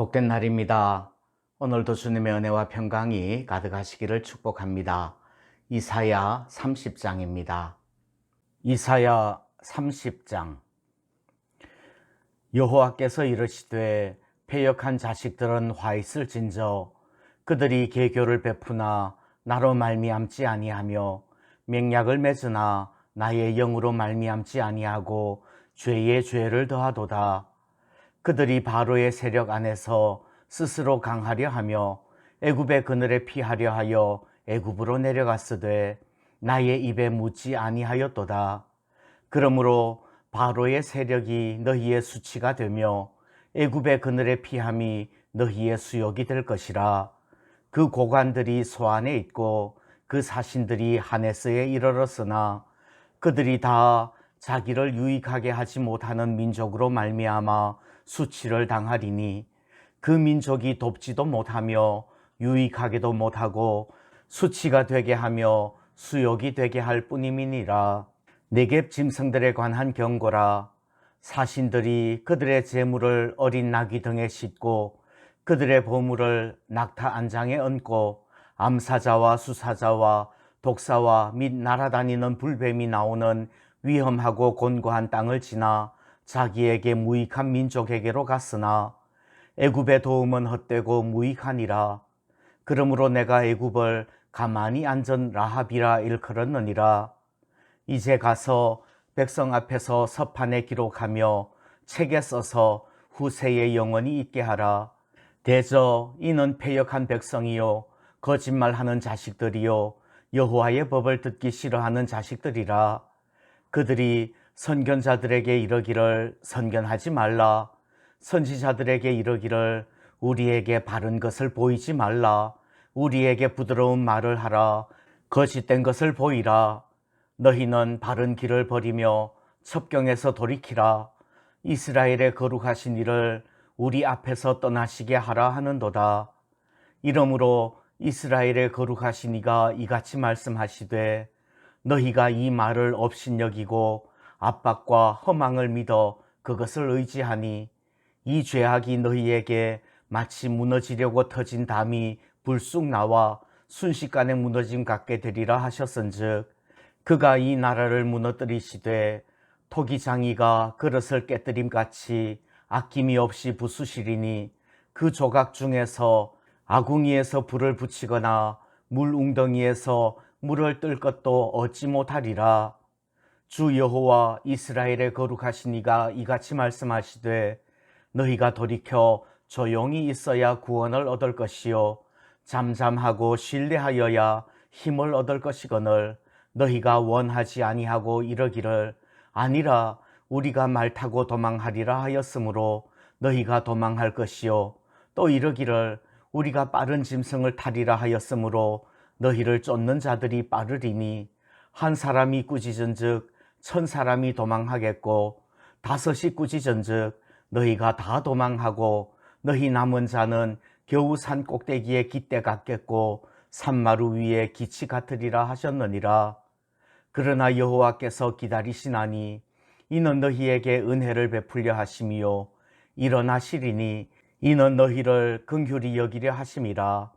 복된 날입니다. 오늘도 주님의 은혜와 평강이 가득하시기를 축복합니다. 이사야 30장입니다. 이사야 30장. 여호와께서 이르시되 패역한 자식들은 화 있을진저 그들이 계교를 베푸나 나로 말미암지 아니하며 맹약을 맺으나 나의 영으로 말미암지 아니하고 죄에 죄를 더하도다. 그들이 바로의 세력 안에서 스스로 강하려 하며 애굽의 그늘에 피하려 하여 애굽으로 내려갔으되 나의 입에 묻지 아니하였도다. 그러므로 바로의 세력이 너희의 수치가 되며 애굽의 그늘에 피함이 너희의 수욕이 될 것이라. 그 고관들이 소안에 있고 그 사신들이 하네스에 이르렀으나 그들이 다 자기를 유익하게 하지 못하는 민족으로 말미암아 수치를 당하리니 그 민족이 돕지도 못하며 유익하게도 못하고 수치가 되게 하며 수욕이 되게 할 뿐임이니라. 네겝 짐승들에 관한 경고라. 사신들이 그들의 재물을 어린 나귀 등에 싣고 그들의 보물을 낙타 안장에 얹고 암사자와 수사자와 독사와 및 날아다니는 불뱀이 나오는 위험하고 곤고한 땅을 지나 자기에게 무익한 민족에게로 갔으나 애굽의 도움은 헛되고 무익하니라. 그러므로 내가 애굽을 가만히 앉은 라합이라 일컬었느니라. 이제 가서 백성 앞에서 서판에 기록하며 책에 써서 후세에 영원히 있게 하라. 대저 이는 패역한 백성이요 거짓말하는 자식들이요 여호와의 법을 듣기 싫어하는 자식들이라. 그들이 선견자들에게 이르기를 선견하지 말라. 선지자들에게 이르기를 우리에게 바른 것을 보이지 말라. 우리에게 부드러운 말을 하라. 거짓된 것을 보이라. 너희는 바른 길을 버리며 첩경에서 돌이키라. 이스라엘의 거룩하신 이를 우리 앞에서 떠나시게 하라 하는도다. 이러므로 이스라엘의 거룩하신 이가 이같이 말씀하시되 너희가 이 말을 업신여기고 압박과 허망을 믿어 그것을 의지하니 이 죄악이 너희에게 마치 무너지려고 터진 담이 불쑥 나와 순식간에 무너짐 같게 되리라 하셨은즉 그가 이 나라를 무너뜨리시되 토기장이가 그릇을 깨뜨림같이 아낌이 없이 부수시리니 그 조각 중에서 아궁이에서 불을 붙이거나 물 웅덩이에서 물을 뜰 것도 얻지 못하리라. 주 여호와 이스라엘의 거룩하신 이가 이같이 말씀하시되 너희가 돌이켜 조용히 있어야 구원을 얻을 것이요 잠잠하고 신뢰하여야 힘을 얻을 것이거늘 너희가 원하지 아니하고 이러기를 아니라 우리가 말 타고 도망하리라 하였으므로 너희가 도망할 것이요 또 이러기를 우리가 빠른 짐승을 타리라 하였으므로 너희를 쫓는 자들이 빠르리니 한 사람이 꾸짖은즉 1000사람이 도망하겠고 5이 꾸짖은즉 너희가 다 도망하고 너희 남은 자는 겨우 산 꼭대기에 깃대 같겠고 산마루 위에 기치 같으리라 하셨느니라. 그러나 여호와께서 기다리시나니 이는 너희에게 은혜를 베풀려 하심이요 일어나시리니 이는 너희를 긍휼히 여기려 하심이라.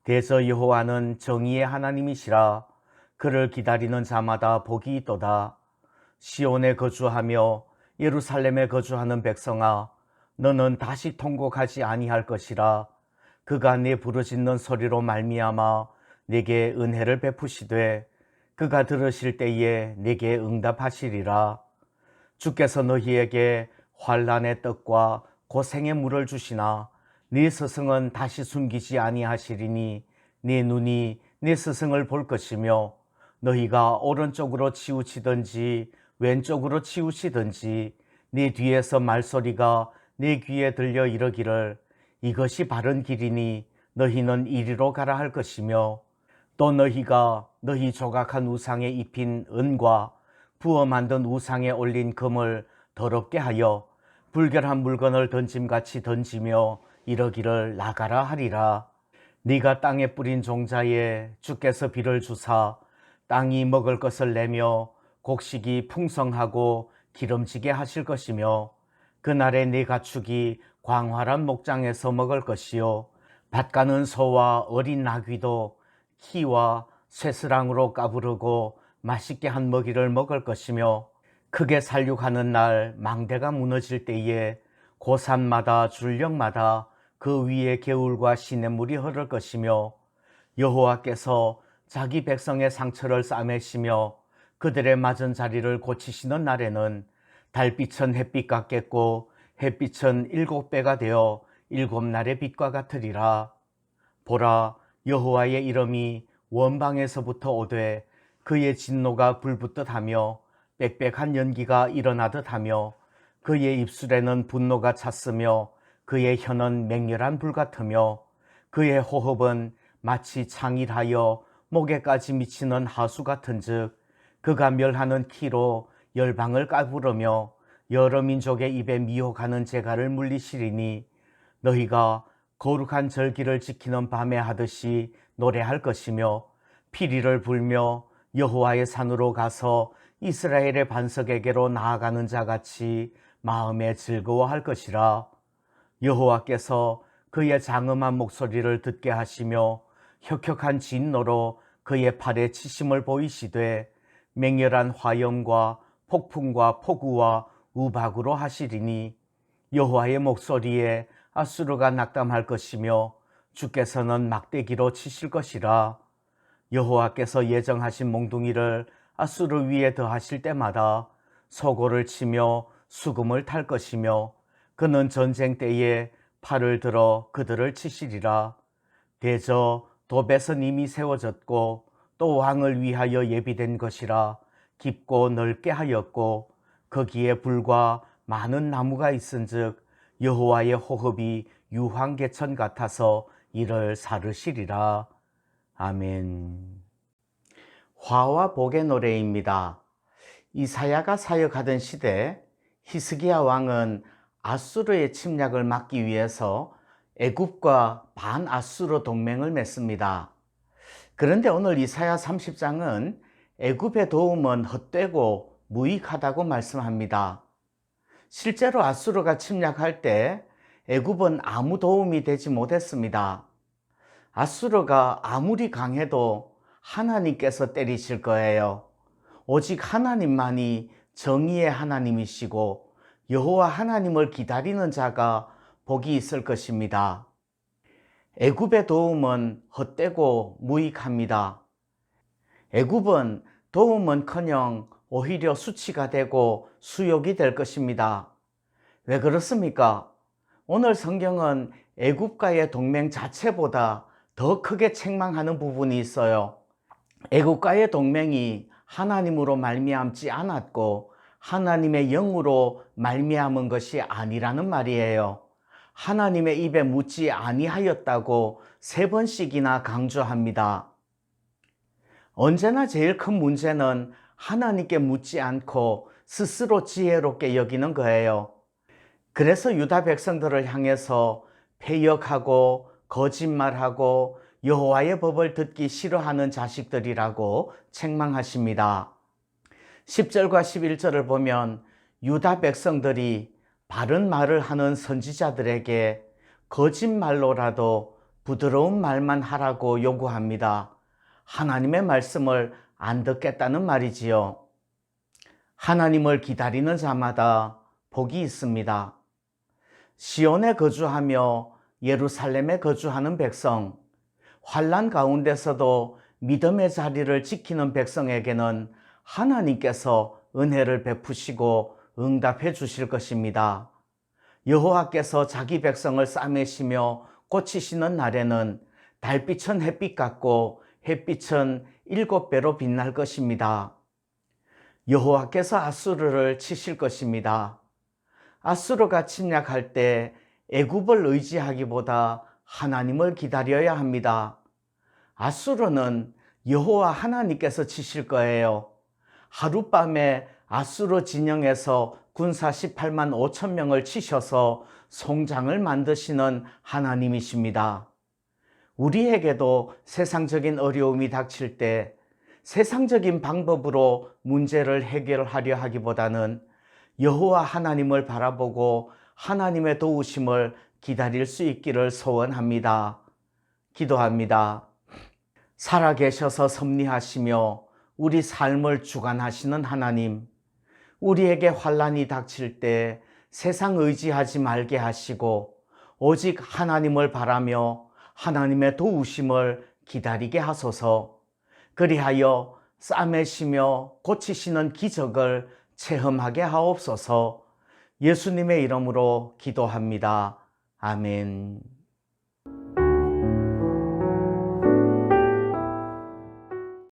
대저 여호와는 정의의 하나님이시라. 그를 기다리는 자마다 복이 있도다. 시온에 거주하며 예루살렘에 거주하는 백성아 너는 다시 통곡하지 아니할 것이라. 그가 네 부르짖는 소리로 말미암아 네게 은혜를 베푸시되 그가 들으실 때에 네게 응답하시리라. 주께서 너희에게 환난의 떡과 고생의 물을 주시나 네 스승은 다시 숨기지 아니하시리니 네 눈이 네 스승을 볼 것이며 너희가 오른쪽으로 치우치든지 왼쪽으로 치우치든지 네 뒤에서 말소리가 네 귀에 들려 이르기를 이것이 바른 길이니 너희는 이리로 가라 할 것이며 또 너희가 너희 조각한 우상에 입힌 은과 부어 만든 우상에 올린 금을 더럽게 하여 불결한 물건을 던짐같이 던지며 이러기를 나가라 하리라. 네가 땅에 뿌린 종자에 주께서 비를 주사 땅이 먹을 것을 내며 곡식이 풍성하고 기름지게 하실 것이며 그날에 네 가축이 광활한 목장에서 먹을 것이요 밭 가는 소와 어린 나귀도 키와 쇠스랑으로 까부르고 맛있게 한 먹이를 먹을 것이며 크게 살육하는 날 망대가 무너질 때에 고산마다 줄령마다 그 위에 개울과 시냇물이 흐를 것이며 여호와께서 자기 백성의 상처를 싸매시며 그들의 맞은 자리를 고치시는 날에는 달빛은 햇빛 같겠고 햇빛은 7배가 되어 7날의 빛과 같으리라. 보라, 여호와의 이름이 원방에서부터 오되 그의 진노가 불붙듯 하며 빽빽한 연기가 일어나듯 하며 그의 입술에는 분노가 찼으며 그의 혀는 맹렬한 불 같으며 그의 호흡은 마치 창일하여 목에까지 미치는 하수 같은즉 그가 멸하는 키로 열방을 까부르며 여러 민족의 입에 미혹하는 재갈을 물리시리니 너희가 거룩한 절기를 지키는 밤에 하듯이 노래할 것이며 피리를 불며 여호와의 산으로 가서 이스라엘의 반석에게로 나아가는 자같이 마음에 즐거워할 것이라. 여호와께서 그의 장엄한 목소리를 듣게 하시며 혁혁한 진노로 그의 팔에 치심을 보이시되 맹렬한 화염과 폭풍과 폭우와 우박으로 하시리니 여호와의 목소리에 아수르가 낙담할 것이며 주께서는 막대기로 치실 것이라. 여호와께서 예정하신 몽둥이를 아수르 위에 더하실 때마다 소고를 치며 수금을 탈 것이며 그는 전쟁 때에 팔을 들어 그들을 치시리라. 대저 도벳은 이미 세워졌고 또 왕을 위하여 예비된 것이라. 깊고 넓게 하였고 거기에 불과 많은 나무가 있은즉 여호와의 호흡이 유황개천 같아서 이를 사르시리라. 아멘. 화와 복의 노래입니다. 이사야가 사역하던 시대 히스기야 왕은 아수르의 침략을 막기 위해서 애굽과 반아수르 동맹을 맺습니다. 그런데 오늘 이사야 30장은 애굽의 도움은 헛되고 무익하다고 말씀합니다. 실제로 아수르가 침략할 때 애굽은 아무 도움이 되지 못했습니다. 아수르가 아무리 강해도 하나님께서 때리실 거예요. 오직 하나님만이 정의의 하나님이시고 여호와 하나님을 기다리는 자가 복이 있을 것입니다. 애굽의 도움은 헛되고 무익합니다. 애굽은 도움은커녕 오히려 수치가 되고 수욕이 될 것입니다. 왜 그렇습니까? 오늘 성경은 애굽과의 동맹 자체보다 더 크게 책망하는 부분이 있어요. 애굽과의 동맹이 하나님으로 말미암지 않았고 하나님의 영으로 말미암은 것이 아니라는 말이에요. 하나님의 입에 묻지 아니하였다고 3번씩이나 강조합니다. 언제나 제일 큰 문제는 하나님께 묻지 않고 스스로 지혜롭게 여기는 거예요. 그래서 유다 백성들을 향해서 패역하고 거짓말하고 여호와의 법을 듣기 싫어하는 자식들이라고 책망하십니다. 10절과 11절을 보면 유다 백성들이 바른 말을 하는 선지자들에게 거짓말로라도 부드러운 말만 하라고 요구합니다. 하나님의 말씀을 안 듣겠다는 말이지요. 하나님을 기다리는 자마다 복이 있습니다. 시온에 거주하며 예루살렘에 거주하는 백성, 환난 가운데서도 믿음의 자리를 지키는 백성에게는 하나님께서 은혜를 베푸시고 응답해 주실 것입니다. 여호와께서 자기 백성을 싸매시며 고치시는 날에는 달빛은 햇빛 같고 햇빛은 7배로 빛날 것입니다. 여호와께서 아수르를 치실 것입니다. 아수르가 침략할 때 애굽을 의지하기보다 하나님을 기다려야 합니다. 아수르는 여호와 하나님께서 치실 거예요. 하룻밤에 아수르 진영에서 군사 18만 5천 명을 치셔서 송장을 만드시는 하나님이십니다. 우리에게도 세상적인 어려움이 닥칠 때 세상적인 방법으로 문제를 해결하려 하기보다는 여호와 하나님을 바라보고 하나님의 도우심을 기다릴 수 있기를 소원합니다. 기도합니다. 살아계셔서 섭리하시며 우리 삶을 주관하시는 하나님, 우리에게 환난이 닥칠 때 세상 의지하지 말게 하시고 오직 하나님을 바라며 하나님의 도우심을 기다리게 하소서. 그리하여 싸매시며 고치시는 기적을 체험하게 하옵소서. 예수님의 이름으로 기도합니다. 아멘.